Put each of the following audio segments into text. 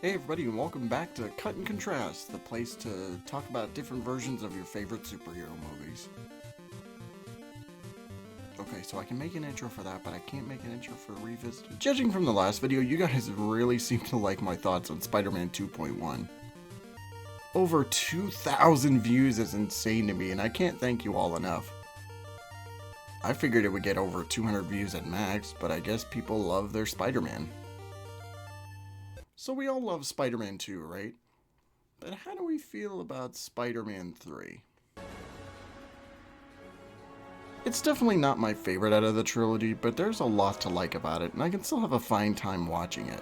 Hey everybody, and welcome back to Cut and Contrast, the place to talk about different versions of your favorite superhero movies. Okay, so I can make an intro for that, but I can't make an intro for Revisited. Judging from the last video, you guys really seem to like my thoughts on Spider-Man 2.1. Over 2,000 views is insane to me, and I can't thank you all enough. I figured it would get over 200 views at max, but I guess people love their Spider-Man. So we all love Spider-Man 2, right? But how do we feel about Spider-Man 3? It's definitely not my favorite out of the trilogy, but there's a lot to like about it, and I can still have a fine time watching it.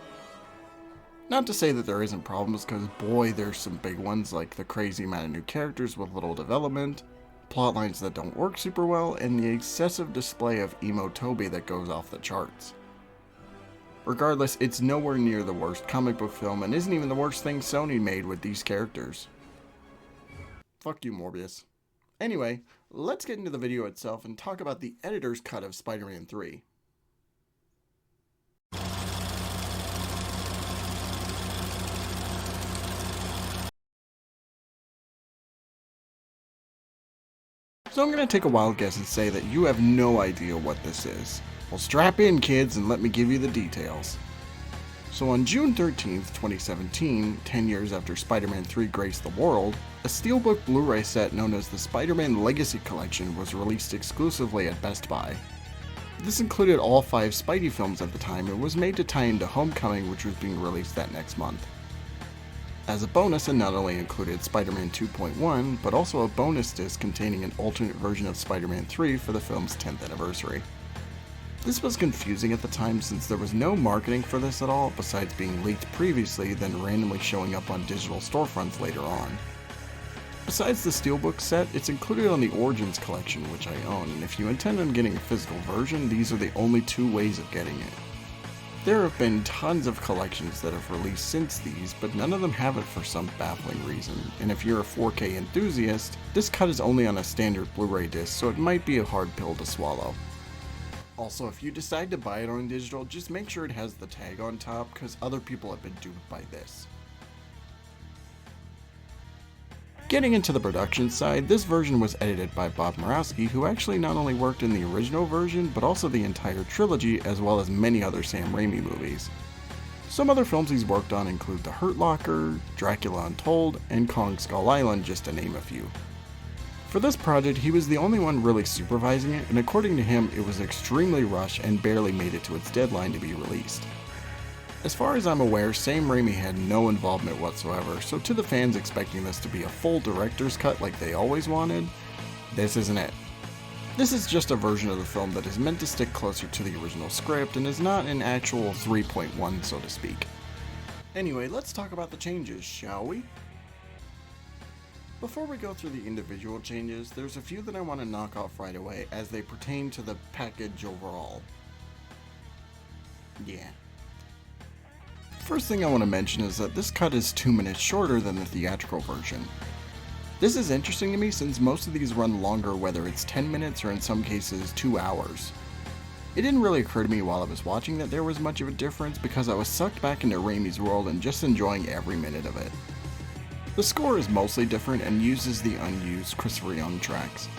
Not to say that there isn't problems, because boy, there's some big ones like the crazy amount of new characters with little development, plotlines that don't work super well, and the excessive display of emo Toby that goes off the charts. Regardless, it's nowhere near the worst comic book film and isn't even the worst thing Sony made with these characters. Fuck you, Morbius. Anyway, let's get into the video itself and talk about the editor's cut of Spider-Man 3. So I'm going to take a wild guess and say that you have no idea what this is. Well, strap in, kids, and let me give you the details. So on June 13th, 2017, 10 years after Spider-Man 3 graced the world, a Steelbook Blu-ray set known as the Spider-Man Legacy Collection was released exclusively at Best Buy. This included all 5 Spidey films at the time and was made to tie into Homecoming, which was being released that next month. As a bonus, it not only included Spider-Man 2.1, but also a bonus disc containing an alternate version of Spider-Man 3 for the film's 10th anniversary. This was confusing at the time since there was no marketing for this at all besides being leaked previously then randomly showing up on digital storefronts later on. Besides the Steelbook set, it's included on the Origins collection, which I own, and if you intend on getting a physical version, these are the only 2 ways of getting it. There have been tons of collections that have released since these, but none of them have it for some baffling reason, and if you're a 4K enthusiast, this cut is only on a standard Blu-ray disc, so it might be a hard pill to swallow. Also, if you decide to buy it on digital, just make sure it has the tag on top, because other people have been duped by this. Getting into the production side, this version was edited by Bob Murawski, who actually not only worked in the original version, but also the entire trilogy, as well as many other Sam Raimi movies. Some other films he's worked on include The Hurt Locker, Dracula Untold, and Kong Skull Island, just to name a few. For this project, he was the only one really supervising it, and according to him, it was extremely rushed and barely made it to its deadline to be released. As far as I'm aware, Sam Raimi had no involvement whatsoever, so to the fans expecting this to be a full director's cut like they always wanted, this isn't it. This is just a version of the film that is meant to stick closer to the original script and is not an actual 3.1, so to speak. Anyway, let's talk about the changes, shall we? Before we go through the individual changes, there's a few that I want to knock off right away as they pertain to the package overall. Yeah. First thing I want to mention is that this cut is 2 minutes shorter than the theatrical version. This is interesting to me since most of these run longer, whether it's 10 minutes or in some cases 2 hours. It didn't really occur to me while I was watching that there was much of a difference because I was sucked back into Raimi's world and just enjoying every minute of it. The score is mostly different and uses the unused Christopher Young tracks.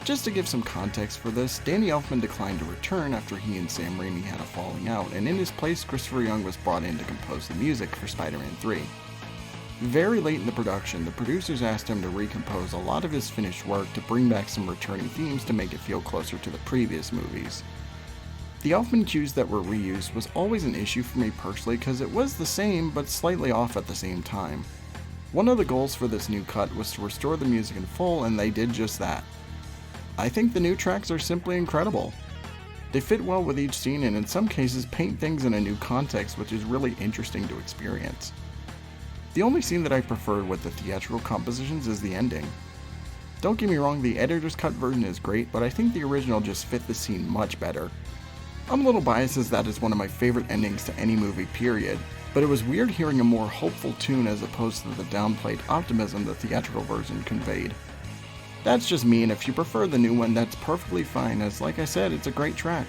Just to give some context for this, Danny Elfman declined to return after he and Sam Raimi had a falling out, and in his place Christopher Young was brought in to compose the music for Spider-Man 3. Very late in the production, the producers asked him to recompose a lot of his finished work to bring back some returning themes to make it feel closer to the previous movies. The Elfman cues that were reused was always an issue for me personally because it was the same but slightly off at the same time. One of the goals for this new cut was to restore the music in full, and they did just that. I think the new tracks are simply incredible. They fit well with each scene and in some cases paint things in a new context, which is really interesting to experience. The only scene that I preferred with the theatrical compositions is the ending. Don't get me wrong, the editor's cut version is great, but I think the original just fit the scene much better. I'm a little biased as that is one of my favorite endings to any movie period, but it was weird hearing a more hopeful tune as opposed to the downplayed optimism the theatrical version conveyed. That's just me, and if you prefer the new one, that's perfectly fine, as like I said, it's a great track.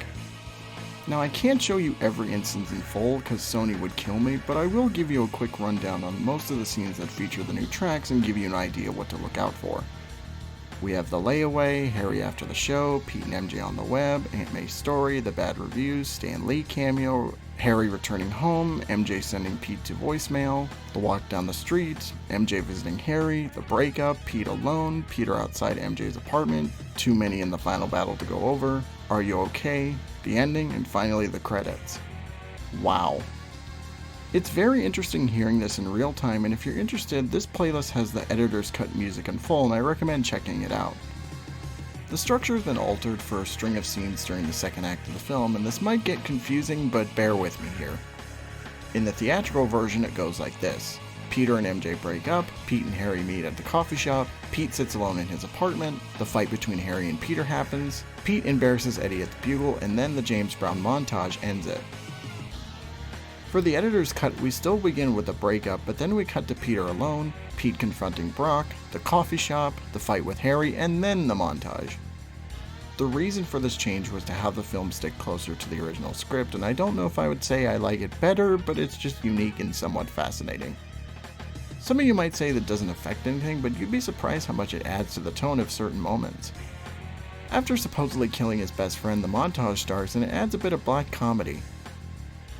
Now I can't show you every instance in full because Sony would kill me, but I will give you a quick rundown on most of the scenes that feature the new tracks and give you an idea what to look out for. We have the layaway, Harry after the show, Pete and MJ on the web, Aunt May's story, the bad reviews, Stan Lee cameo, Harry returning home, MJ sending Pete to voicemail, the walk down the street, MJ visiting Harry, the breakup, Pete alone, Peter outside MJ's apartment, too many in the final battle to go over, Are You Okay, the ending, and finally the credits. Wow. It's very interesting hearing this in real time, and if you're interested, this playlist has the editor's cut music in full, and I recommend checking it out. The structure has been altered for a string of scenes during the second act of the film, and this might get confusing, but bear with me here. In the theatrical version, it goes like this. Peter and MJ break up, Pete and Harry meet at the coffee shop, Pete sits alone in his apartment, the fight between Harry and Peter happens, Pete embarrasses Eddie at the Bugle, and then the James Brown montage ends it. For the editor's cut, we still begin with the breakup, but then we cut to Peter alone, Pete confronting Brock, the coffee shop, the fight with Harry, and then the montage. The reason for this change was to have the film stick closer to the original script, and I don't know if I would say I like it better, but it's just unique and somewhat fascinating. Some of you might say that doesn't affect anything, but you'd be surprised how much it adds to the tone of certain moments. After supposedly killing his best friend, the montage starts and it adds a bit of black comedy.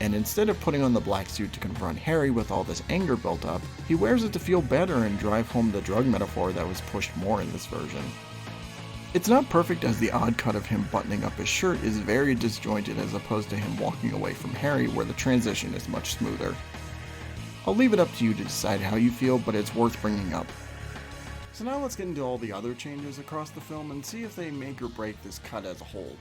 And instead of putting on the black suit to confront Harry with all this anger built up, he wears it to feel better and drive home the drug metaphor that was pushed more in this version. It's not perfect, as the odd cut of him buttoning up his shirt is very disjointed as opposed to him walking away from Harry, where the transition is much smoother. I'll leave it up to you to decide how you feel, but it's worth bringing up. So now let's get into all the other changes across the film and see if they make or break this cut as a whole.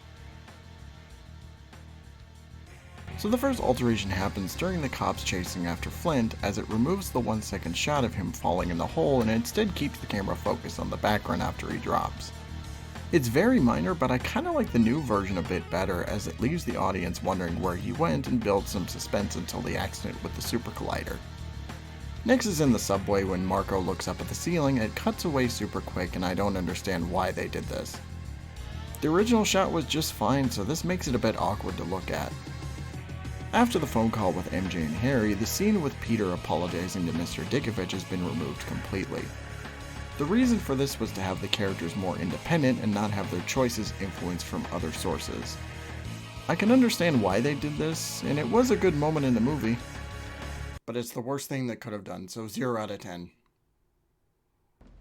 So the first alteration happens during the cops chasing after Flint, as it removes the 1-second shot of him falling in the hole and instead keeps the camera focused on the background after he drops. It's very minor, but I kinda like the new version a bit better, as it leaves the audience wondering where he went and builds some suspense until the accident with the super collider. Next is in the subway when Marco looks up at the ceiling. It cuts away super quick and I don't understand why they did this. The original shot was just fine, so this makes it a bit awkward to look at. After the phone call with MJ and Harry, the scene with Peter apologizing to Mr. Dickovich has been removed completely. The reason for this was to have the characters more independent and not have their choices influenced from other sources. I can understand why they did this, and it was a good moment in the movie. But it's the worst thing they could have done, so 0 out of 10.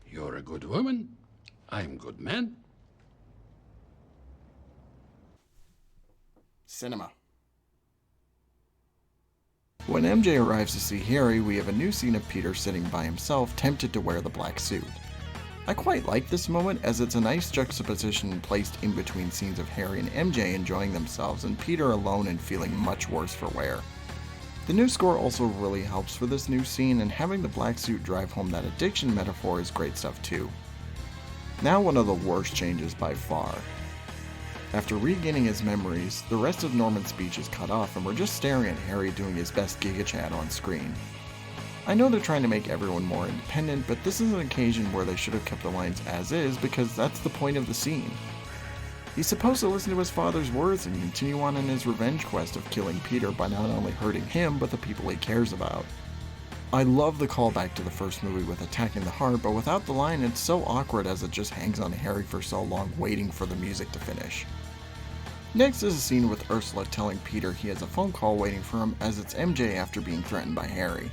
You're a good woman. I'm good man. Cinema. When MJ arrives to see Harry, we have a new scene of Peter sitting by himself, tempted to wear the black suit. I quite like this moment, as it's a nice juxtaposition placed in between scenes of Harry and MJ enjoying themselves and Peter alone and feeling much worse for wear. The new score also really helps for this new scene, and having the black suit drive home that addiction metaphor is great stuff too. Now one of the worst changes by far. After regaining his memories, the rest of Norman's speech is cut off and we're just staring at Harry doing his best Giga Chad on screen. I know they're trying to make everyone more independent, but this is an occasion where they should have kept the lines as is, because that's the point of the scene. He's supposed to listen to his father's words and continue on in his revenge quest of killing Peter by not only hurting him, but the people he cares about. I love the callback to the first movie with attacking the heart, but without the line it's so awkward as it just hangs on Harry for so long waiting for the music to finish. Next is a scene with Ursula telling Peter he has a phone call waiting for him, as it's MJ after being threatened by Harry.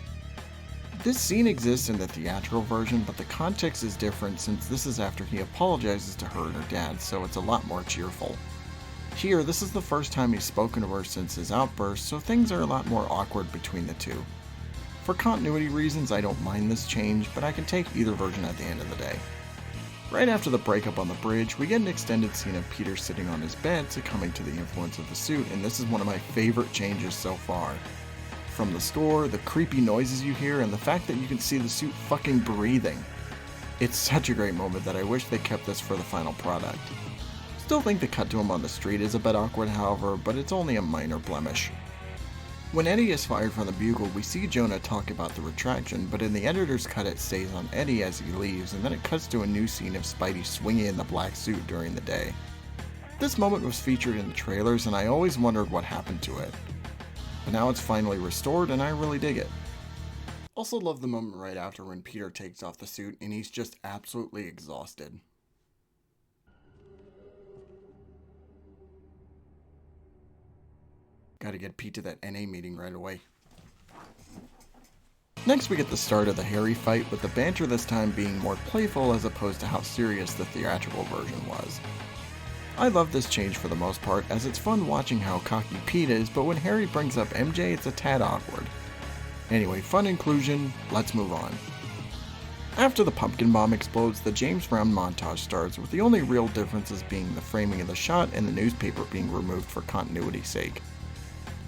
This scene exists in the theatrical version, but the context is different since this is after he apologizes to her and her dad, so it's a lot more cheerful. Here, this is the first time he's spoken to her since his outburst, so things are a lot more awkward between the two. For continuity reasons, I don't mind this change, but I can take either version at the end of the day. Right after the breakup on the bridge, we get an extended scene of Peter sitting on his bed succumbing to the influence of the suit, and this is one of my favorite changes so far. From the score, the creepy noises you hear, and the fact that you can see the suit fucking breathing. It's such a great moment that I wish they kept this for the final product. Still think the cut to him on the street is a bit awkward, however, but it's only a minor blemish. When Eddie is fired from the Bugle, we see Jonah talk about the retraction, but in the editor's cut it stays on Eddie as he leaves, and then it cuts to a new scene of Spidey swinging in the black suit during the day. This moment was featured in the trailers and I always wondered what happened to it. But now it's finally restored and I really dig it. Also love the moment right after when Peter takes off the suit and he's just absolutely exhausted. Gotta get Pete to that NA meeting right away. Next we get the start of the Harry fight, with the banter this time being more playful as opposed to how serious the theatrical version was. I love this change for the most part, as it's fun watching how cocky Pete is, but when Harry brings up MJ it's a tad awkward. Anyway, fun inclusion, let's move on. After the pumpkin bomb explodes, the James Brown montage starts, with the only real differences being the framing of the shot and the newspaper being removed for continuity's sake.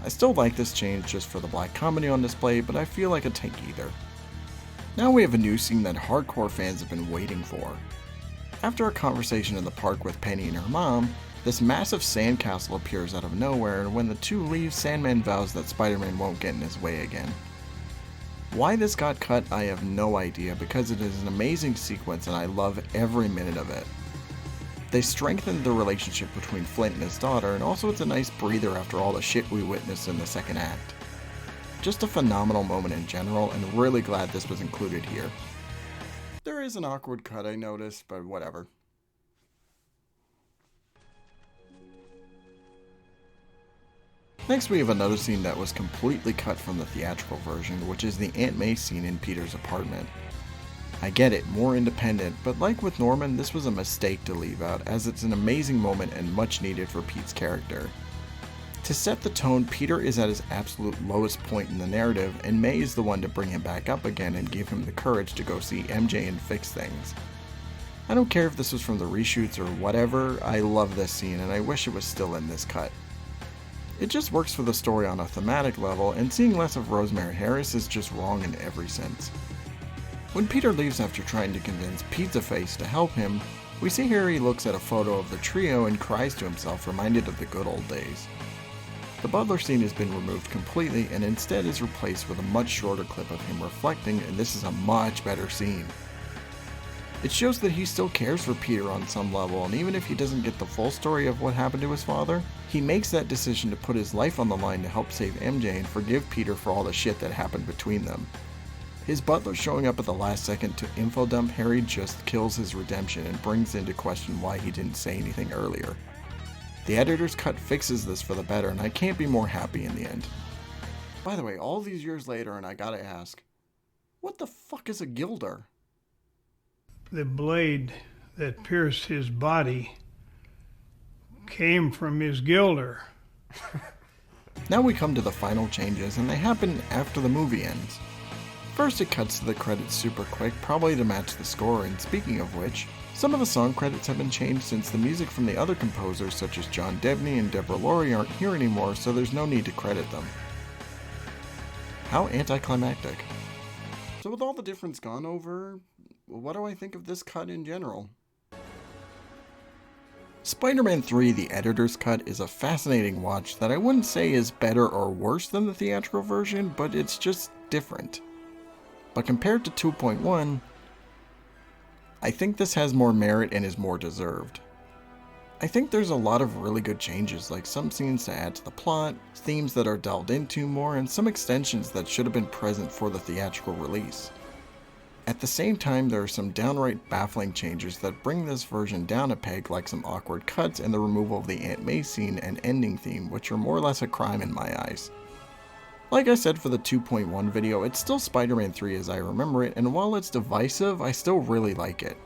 I still like this change just for the black comedy on display, but I feel like a tank either. Now we have a new scene that hardcore fans have been waiting for. After a conversation in the park with Penny and her mom, this massive sandcastle appears out of nowhere, and when the two leave, Sandman vows that Spider-Man won't get in his way again. Why this got cut, I have no idea, because it is an amazing sequence and I love every minute of it. They strengthened the relationship between Flint and his daughter, and also it's a nice breather after all the shit we witnessed in the second act. Just a phenomenal moment in general, and really glad this was included here. There is an awkward cut I noticed, but whatever. Next we have another scene that was completely cut from the theatrical version, which is the Aunt May scene in Peter's apartment. I get it, more independent, but like with Norman, this was a mistake to leave out, as it's an amazing moment and much needed for Pete's character. To set the tone, Peter is at his absolute lowest point in the narrative, and May is the one to bring him back up again and give him the courage to go see MJ and fix things. I don't care if this was from the reshoots or whatever, I love this scene and I wish it was still in this cut. It just works for the story on a thematic level, and seeing less of Rosemary Harris is just wrong in every sense. When Peter leaves after trying to convince Pizza Face to help him, we see Harry looks at a photo of the trio and cries to himself, reminded of the good old days. The butler scene has been removed completely and instead is replaced with a much shorter clip of him reflecting, and this is a much better scene. It shows that he still cares for Peter on some level, and even if he doesn't get the full story of what happened to his father, he makes that decision to put his life on the line to help save MJ and forgive Peter for all the shit that happened between them. His butler showing up at the last second to info dump Harry just kills his redemption and brings into question why he didn't say anything earlier. The editor's cut fixes this for the better, and I can't be more happy in the end. By the way, all these years later, and I gotta ask, what the fuck is a gilder? The blade that pierced his body came from his gilder. Now we come to the final changes, and they happen after the movie ends. First it cuts to the credits super quick, probably to match the score, and speaking of which, some of the song credits have been changed since the music from the other composers such as John Debney and Deborah Laurie aren't here anymore, so there's no need to credit them. How anticlimactic. So with all the difference gone over, what do I think of this cut in general? Spider-Man 3, the editor's cut, is a fascinating watch that I wouldn't say is better or worse than the theatrical version, but it's just different. But compared to 2.1, I think this has more merit and is more deserved. I think there's a lot of really good changes, like some scenes to add to the plot, themes that are delved into more, and some extensions that should have been present for the theatrical release. At the same time, there are some downright baffling changes that bring this version down a peg, like some awkward cuts and the removal of the Aunt May scene and ending theme, which are more or less a crime in my eyes. Like I said for the 2.1 video, it's still Spider-Man 3 as I remember it, and while it's divisive, I still really like it.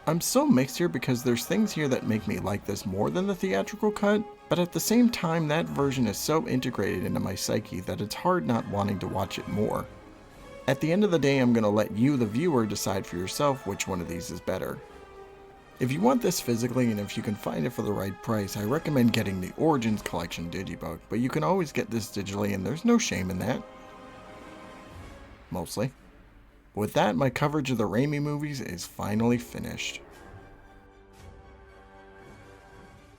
I'm so mixed here because there's things here that make me like this more than the theatrical cut, but at the same time that version is so integrated into my psyche that it's hard not wanting to watch it more. At the end of the day, I'm going to let you, the viewer, decide for yourself which one of these is better. If you want this physically and if you can find it for the right price, I recommend getting the Origins Collection Digibook, but you can always get this digitally and there's no shame in that. Mostly. With that, my coverage of the Raimi movies is finally finished.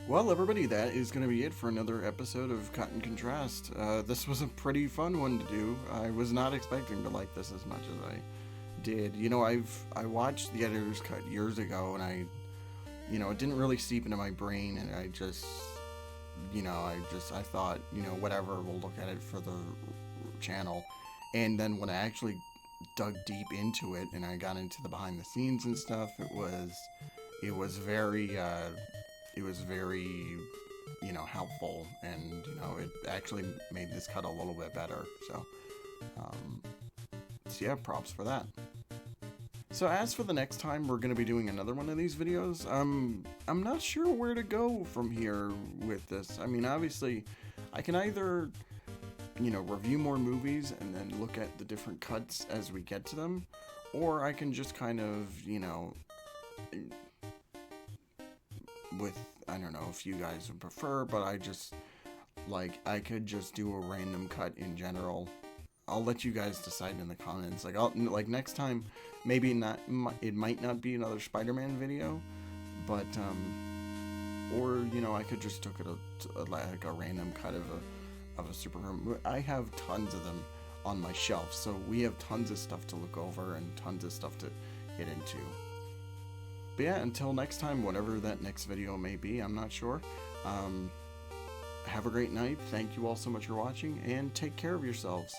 Well, everybody, that is going to be it for another episode of Cut and Contrast. This was a pretty fun one to do. I was not expecting to like this as much as I did. You know, I watched the editor's cut years ago, and I you know, it didn't really seep into my brain, and I just, you know, I thought, you know, whatever, we'll look at it for the channel. And then when I actually dug deep into it and I got into the behind the scenes and stuff, it was very, you know, helpful, and, you know, it actually made this cut a little bit better. So yeah, props for that. So as for the next time we're going to be doing another one of these videos, I'm not sure where to go from here with this. I mean, obviously, I can either, you know, review more movies and then look at the different cuts as we get to them, or I can just kind of, you know, with, I don't know if you guys would prefer, but I just, like, I could just do a random cut in general. I'll let you guys decide in the comments. Like, next time, maybe not, it might not be another Spider-Man video, but, or, you know, I could just took it like a random cut of a Superman movie. I have tons of them on my shelf, so we have tons of stuff to look over and tons of stuff to get into. But yeah, until next time, whatever that next video may be, I'm not sure. Have a great night. Thank you all so much for watching, and take care of yourselves.